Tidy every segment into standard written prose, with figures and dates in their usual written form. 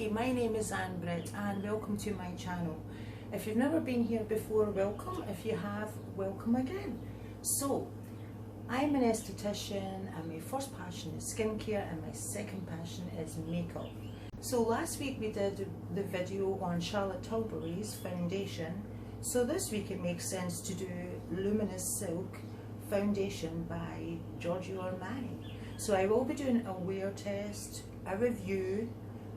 Hi, my name is Anne Britt and welcome to my channel. If you've never been here before, welcome. If you have, welcome again. So, I'm an esthetician and my first passion is skincare and my second passion is makeup. So last week we did the video on Charlotte Tilbury's foundation. So this week it makes sense to do Luminous Silk Foundation by Giorgio Armani. So I will be doing a wear test, a review,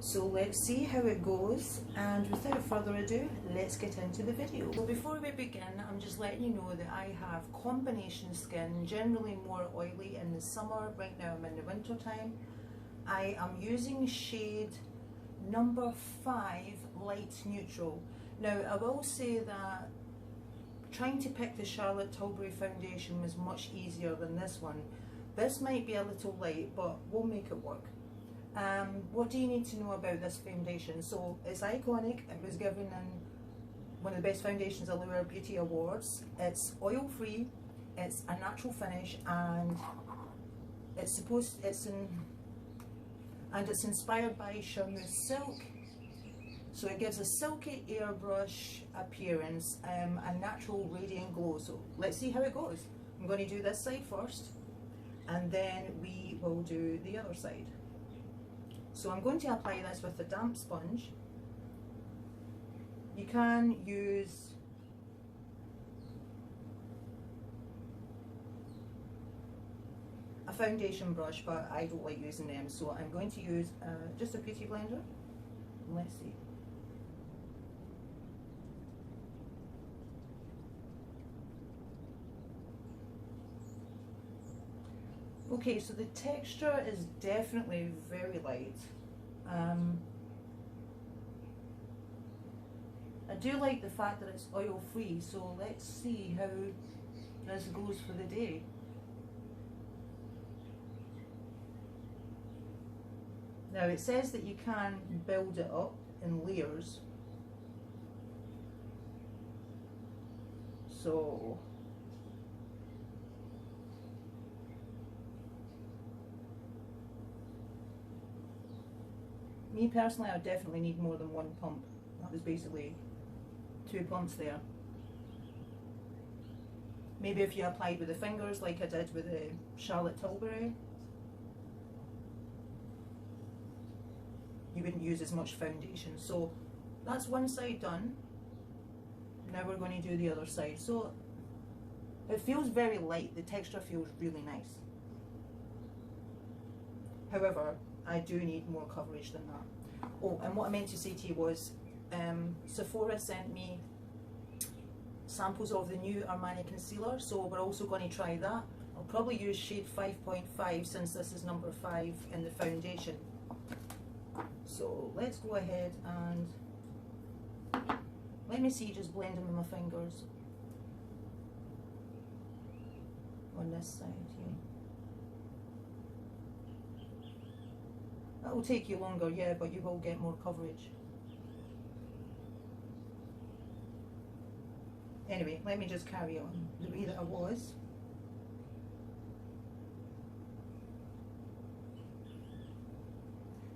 so let's see how it goes, and without further ado, let's get into the video. So before we begin, I'm just letting you know that I have combination skin, generally more oily in the summer. Right now I'm in the winter time. I am using shade number 5 light neutral. Now I will say that trying to pick the Charlotte Tilbury foundation was much easier than this one. This might be a little light, but we'll make it work. What do you need to know about this foundation? So it's iconic. It was given in one of the best foundations at Loreal Beauty Awards. It's oil free, it's a natural finish, and it's inspired by Shalimar silk. So it gives a silky airbrush appearance, a natural radiant glow. So let's see how it goes. I'm going to do this side first, and then we will do the other side. So I'm going to apply this with a damp sponge. You can use a foundation brush, but I don't like using them, so I'm going to use just a beauty blender. Let's see. Okay, so the texture is definitely very light. I do like the fact that it's oil free, so let's see how this goes for the day. Now it says that you can build it up in layers. So me personally, I definitely need more than one pump. That was basically 2 pumps there. Maybe if you applied with the fingers like I did with the Charlotte Tilbury, you wouldn't use as much foundation. So that's one side done. Now we're going to do the other side. So it feels very light. The texture feels really nice. However, I do need more coverage than that. Oh, and what I meant to say to you was Sephora sent me samples of the new Armani concealer, so we're also going to try that. I'll probably use shade 5.5 since this is number 5 in the foundation. So let's go ahead and let me see, just blend them with my fingers on this side here. That will take you longer, yeah, but you will get more coverage. Anyway, let me just carry on the way that I was.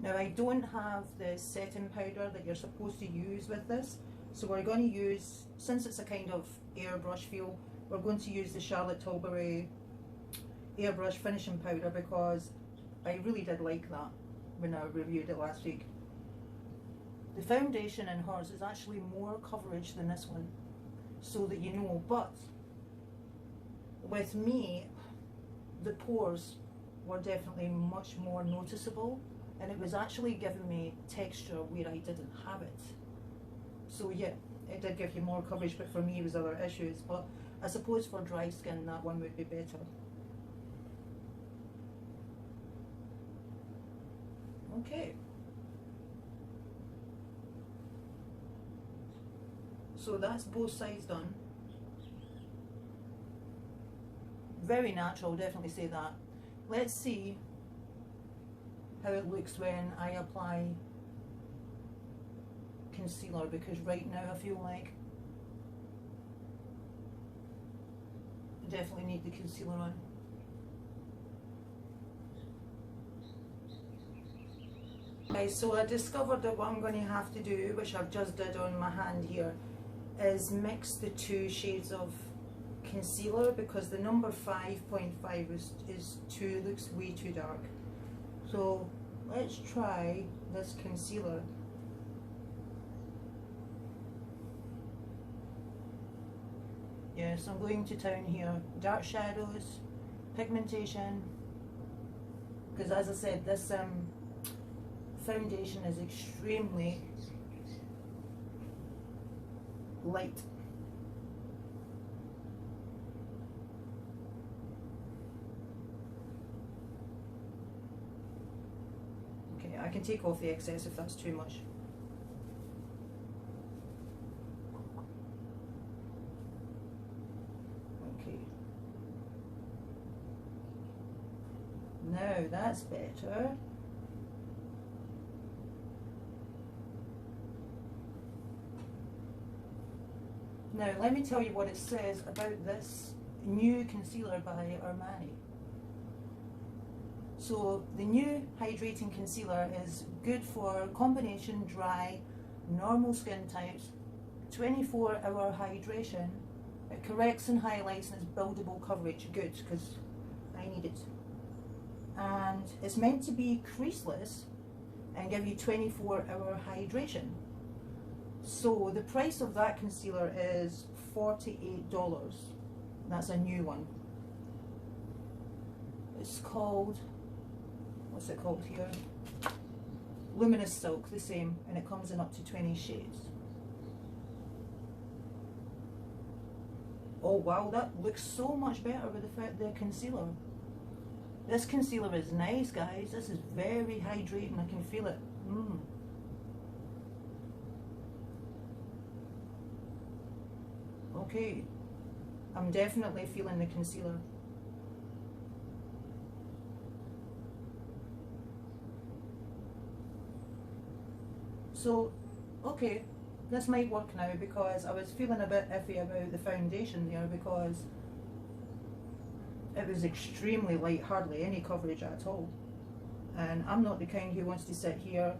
Now I don't have the setting powder that you're supposed to use with this, so we're going to use, since it's a kind of airbrush feel, we're going to use the Charlotte Tilbury airbrush finishing powder because I really did like that when I reviewed it last week. The foundation in hers is actually more coverage than this one, so that you know, but with me the pores were definitely much more noticeable, and it was actually giving me texture where I didn't have it. So yeah, it did give you more coverage, but for me it was other issues. But I suppose for dry skin that one would be better. Okay, so that's both sides done. Very natural, definitely say that. Let's see how it looks when I apply concealer, because right now I feel like I definitely need the concealer on. Okay, so I discovered that what I'm going to have to do, which I've just did on my hand here, is mix the two shades of concealer, because the number 5.5 looks way too dark. So let's try this concealer. Yes, I'm going to town here. Dark shadows, pigmentation, because as I said, this foundation is extremely light. Okay, I can take off the excess if that's too much. Okay. Now that's better. Now let me tell you what it says about this new concealer by Armani. So the new hydrating concealer is good for combination dry, normal skin types, 24-hour hydration. It corrects and highlights and it's buildable coverage. Good, because I need it. And it's meant to be creaseless and give you 24-hour hydration. So the price of that concealer is $48. That's a new one. It's called, what's it called here? Luminous Silk, the same, and it comes in up to 20 shades. Oh wow, that looks so much better with the concealer. This concealer is nice, guys. This is very hydrating, I can feel it. Okay, I'm definitely feeling the concealer. So, okay, this might work now, because I was feeling a bit iffy about the foundation there, because it was extremely light, hardly any coverage at all. And I'm not the kind who wants to sit here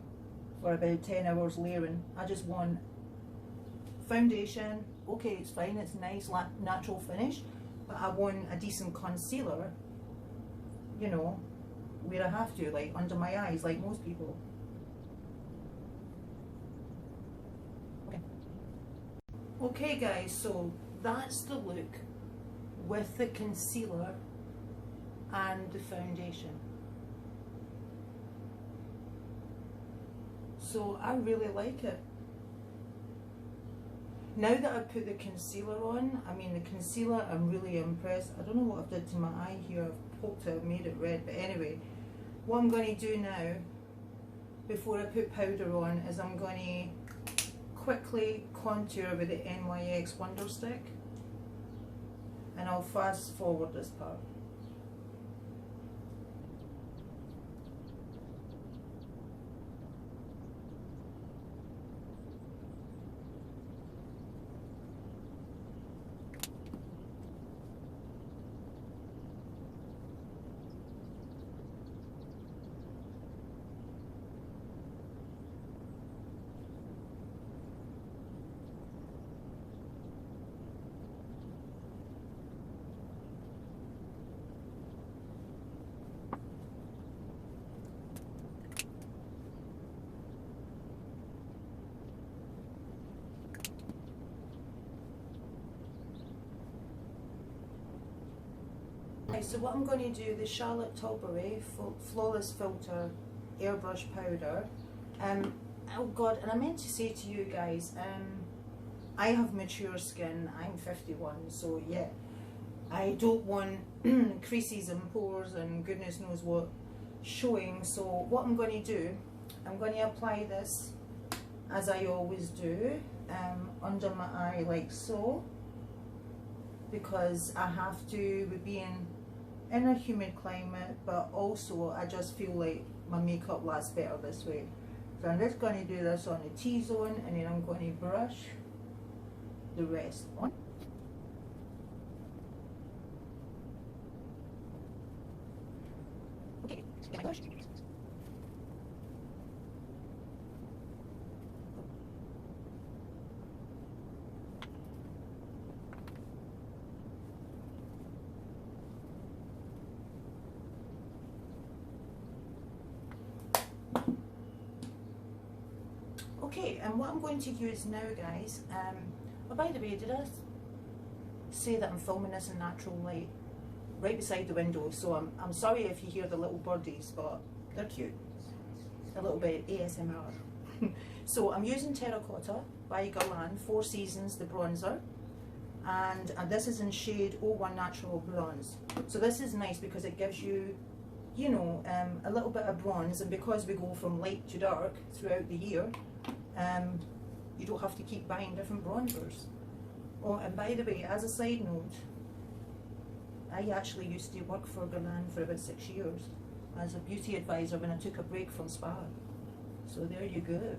for about 10 hours layering. I just want foundation. Okay, it's fine, it's nice, natural finish, but I want a decent concealer, you know, where I have to, like under my eyes, like most people. Okay guys, so that's the look with the concealer and the foundation. So I really like it. Now that I've put the concealer on, I mean the concealer, I'm really impressed. I don't know what I've did to my eye here, I've poked it, I've made it red, but anyway, what I'm going to do now, before I put powder on, is I'm going to quickly contour with the NYX Wonder Stick, and I'll fast forward this part. So what I'm going to do, the Charlotte Tilbury Flawless Filter Airbrush Powder. Oh God, and I meant to say to you guys, I have mature skin, I'm 51, so yeah, I don't want creases and pores and goodness knows what showing. So what I'm going to do, I'm going to apply this as I always do, under my eye like so, because I have to, with being in a humid climate, but also I just feel like my makeup lasts better this way. So I'm just going to do this on the T-zone, and then I'm going to brush the rest on. Okay, get my brush. Okay, and what I'm going to use now, guys, oh, by the way, did I say that I'm filming this in natural light right beside the window? So I'm sorry if you hear the little birdies, but they're cute. A little bit ASMR. So I'm using Terracotta by Guerlain, Four Seasons, the bronzer, and this is in shade 01 Natural Bronze. So this is nice because it gives you, you know, a little bit of bronze, and because we go from light to dark throughout the year, you don't have to keep buying different bronzers. Oh, and by the way, as a side note, I actually used to work for Guerlain for about 6 years as a beauty advisor when I took a break from spa. So there you go.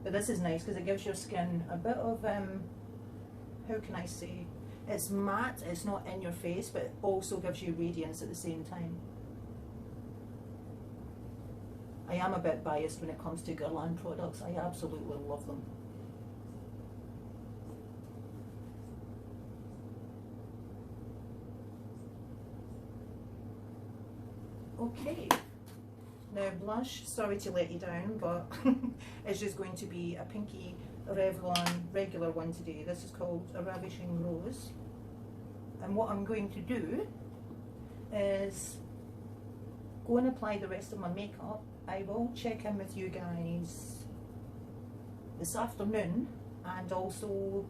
But this is nice because it gives your skin a bit of, how can I say, it's matte, it's not in your face, but it also gives you radiance at the same time. I am a bit biased when it comes to Guerlain products. I absolutely love them. Okay, now blush, sorry to let you down, but it's just going to be a pinky Revlon regular one today. This is called a Ravishing Rose. And what I'm going to do is go and apply the rest of my makeup. I will check in with you guys this afternoon and also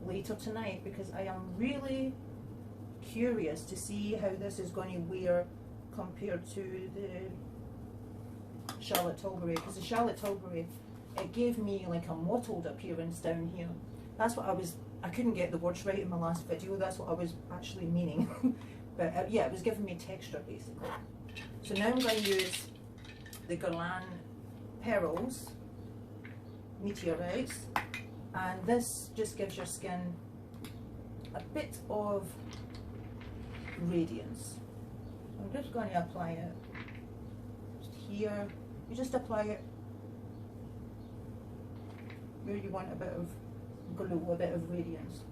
later tonight, because I am really curious to see how this is going to wear compared to the Charlotte Tilbury, because the Charlotte Tilbury, it gave me like a mottled appearance down here. That's what I couldn't get the words right in my last video, that's what I was actually meaning. But yeah, it was giving me texture basically. So now I'm going to use the Guerlain Pearls Meteorites, and this just gives your skin a bit of radiance. I'm just going to apply it just here. You just apply it where you want a bit of glow, a bit of radiance.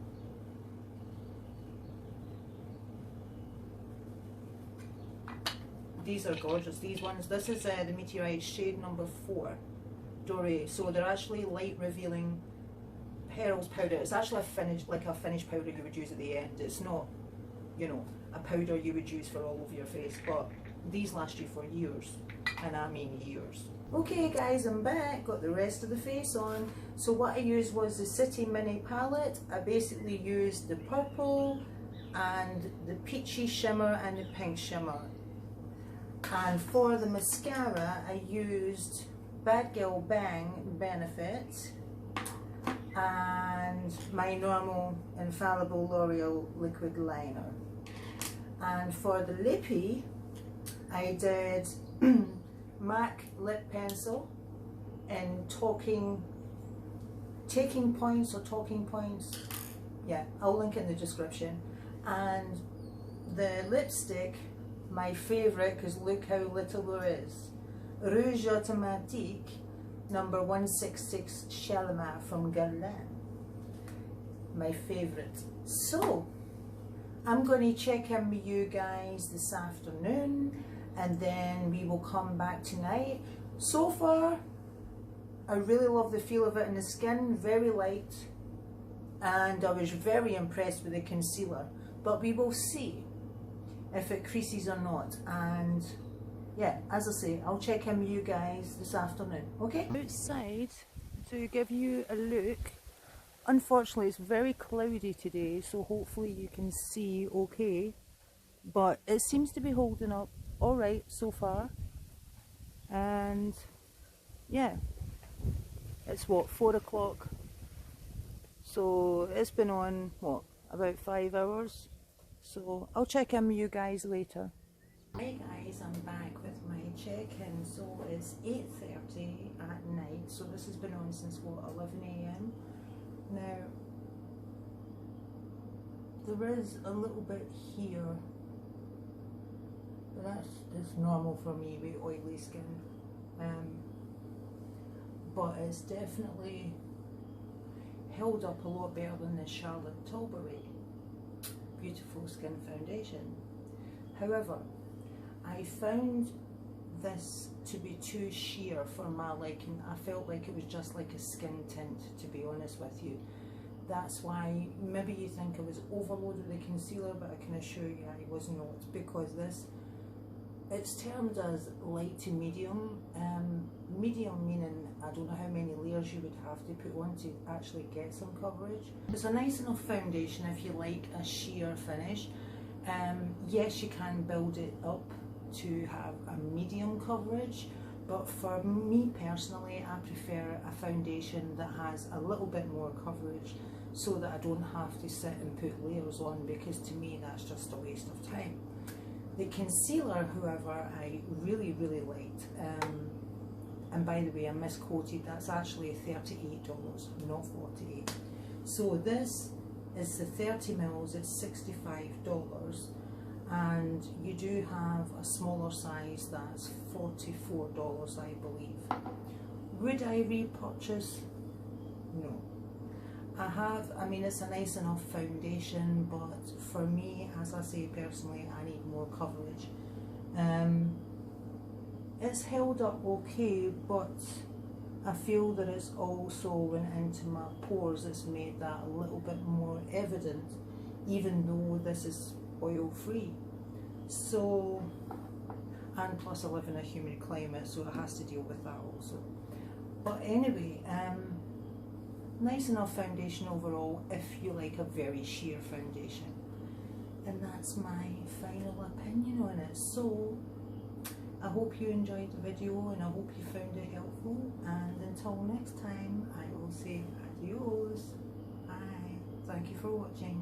These are gorgeous, these ones. This is the Meteorite shade number 4, Dore. So they're actually light revealing pearls powder. It's actually a finished powder you would use at the end. It's not, you know, a powder you would use for all over your face, but these last you for years, and I mean years. Okay guys, I'm back, got the rest of the face on. So what I used was the City Mini palette. I basically used the purple and the peachy shimmer and the pink shimmer. And for the mascara, I used Bad Girl Bang Benefit and my normal Infallible L'Oreal Liquid Liner. And for the lippy, I did MAC Lip Pencil in Taking Points. Yeah, I'll link in the description. And the lipstick, my favourite, because look how little there is, Rouge Automatique number 166 Shalimar from Guerlain. My favourite. So I'm going to check in with you guys this afternoon, and then we will come back tonight. So far, I really love the feel of it in the skin, very light, and I was very impressed with the concealer, but we will see if it creases or not. And yeah, as I say, I'll check in with you guys this afternoon, okay? Outside to give you a look. Unfortunately, it's very cloudy today, so hopefully you can see okay, but it seems to be holding up all right so far. And yeah, it's what, 4 o'clock, so it's been on what, about 5 hours. So I'll check in with you guys later. Hi guys, I'm back with my check-in. So it's 8:30 at night, so this has been on since what, 11 AM. Now there is a little bit here, but that's normal for me with oily skin, but it's definitely held up a lot better than the Charlotte Tilbury Beautiful Skin Foundation. However, I found this to be too sheer for my liking. I felt like it was just like a skin tint, to be honest with you. That's why maybe you think I was overloaded with concealer, but I can assure you I was not, because this, it's termed as light to medium. Medium meaning I don't know how many layers you would have to put on to actually get some coverage. It's a nice enough foundation if you like a sheer finish. Yes, you can build it up to have a medium coverage, but for me personally, I prefer a foundation that has a little bit more coverage so that I don't have to sit and put layers on, because to me that's just a waste of time. The concealer, however, I really liked. And by the way, I misquoted, that's actually $38, not $48. So this is the 30 mils, it's $65, and you do have a smaller size that's $44, I believe. Would I repurchase? No. I mean, it's a nice enough foundation, but for me, as I say personally, I need more coverage. It's held up okay, but I feel that it's also went into my pores, it's made that a little bit more evident, even though this is oil free. So, and plus I live in a humid climate, so it has to deal with that also. But anyway, nice enough foundation overall if you like a very sheer foundation. And that's my final opinion on it. So I hope you enjoyed the video and I hope you found it helpful, and until next time I will say adios. Bye. Thank you for watching.